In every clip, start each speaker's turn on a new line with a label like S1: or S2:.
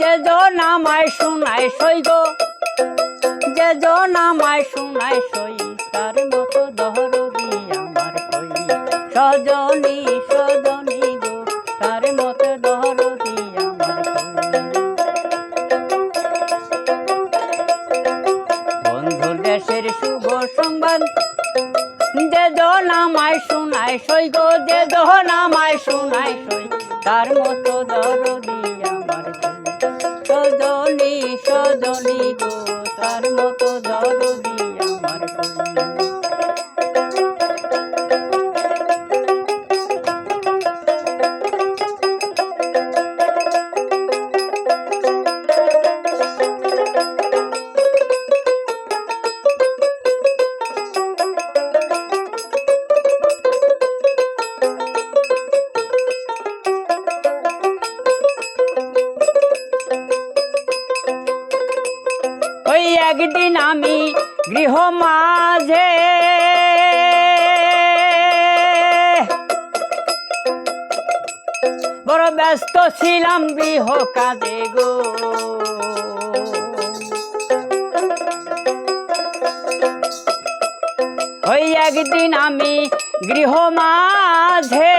S1: যে জন আমায় শোনায় সই গো, যে জন আমায় শোনায় সই, তার মতো দরদি আমার কই। সজনী সজনী গো, তার মতো দরদি আমার কই। বন্ধুর দেশের শুভ সংবাদ, যে জন আমায় শোনায় সই গো, যে জন আমায় শোনায় সই, তার মতো দরদি আমার কই। সজনী সজনী গো, তার মতো দরদি আমার কই। ওই একদিন আমি গৃহ মাঝে বড় ব্যস্ত ছিলাম গৃহ কাজে গো। ওই একদিন আমি গৃহ মাঝে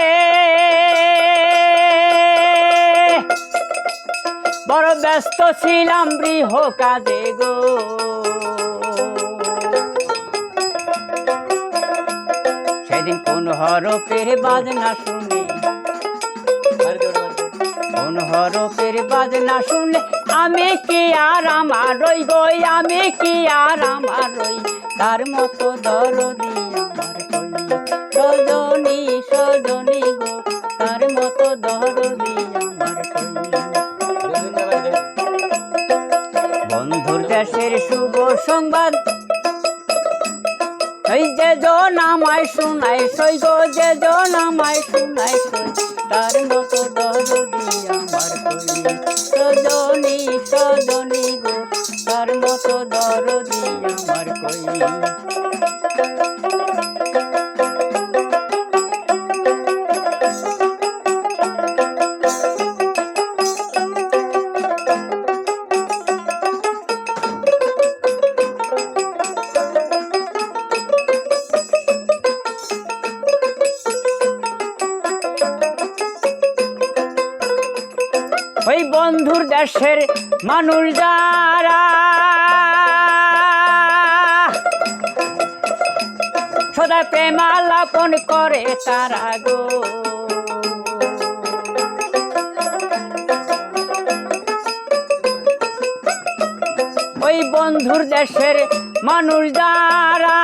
S1: বড় ব্যস্ত ছিলাম গৃহ কাজে গো। সেদিন কোন হরফের বাজনা শুনে, কোন হরফের বাজনা শুনে আমি কি আর আমার রই গো, আমি কি আর আমার রই, তার মতো দরদি আমার কই। সজনী সজনী গো, তার মতো দরদি আমার কই। বন্ধুর দেশের শুভ সংবাদ, এই যে জন আমায় শোনায় সই গো, যে জন আমায় শোনায় সই, তার মতো দরদি আমার কই। সজনী সজনী গো, তার মতো দরদি আমার কই। ওই বন্ধুর দেশের মানুষ যারা সদা প্রেমালাপন করে তারা গো। ওই বন্ধুর দেশের মানুষ যারা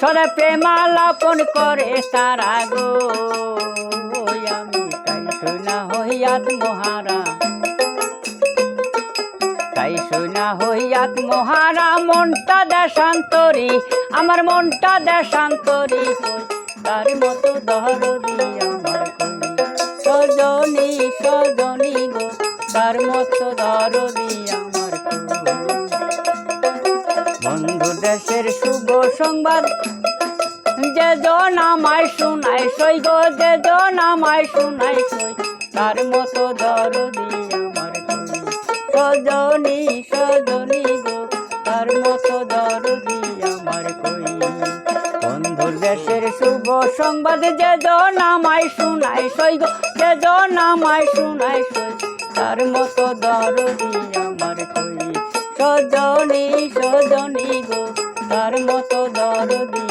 S1: সদা প্রেমালাপন করে তারা গো। আমি তাই শোনা হইয়াত মহারা, তাই শোনা হইয়াত মহারা, মনটা দেশান্তরী আমার, মনটা দেশান্তরী কই, তার মতো দরদি আমার কই। সজনী সজনী গো, তার মতো দরদি আমার কই। বন্ধু দেশের শুভ সংবাদ, যে জন আমায় শোনায় সই গো, যে জন আমায় শোনায় সই, তার মতো দরদি আমার কই। সজনী সজনী গো, তার মতো দরদি আমার কই। বন্ধুর দেশের শুভ সংবাদ, যে জন আমায় শোনায় সই গো, যে জন আমায় শোনায় সই, তার মতো দরদি আমার কই। সজনী সজনী গো, তার মতো দরদি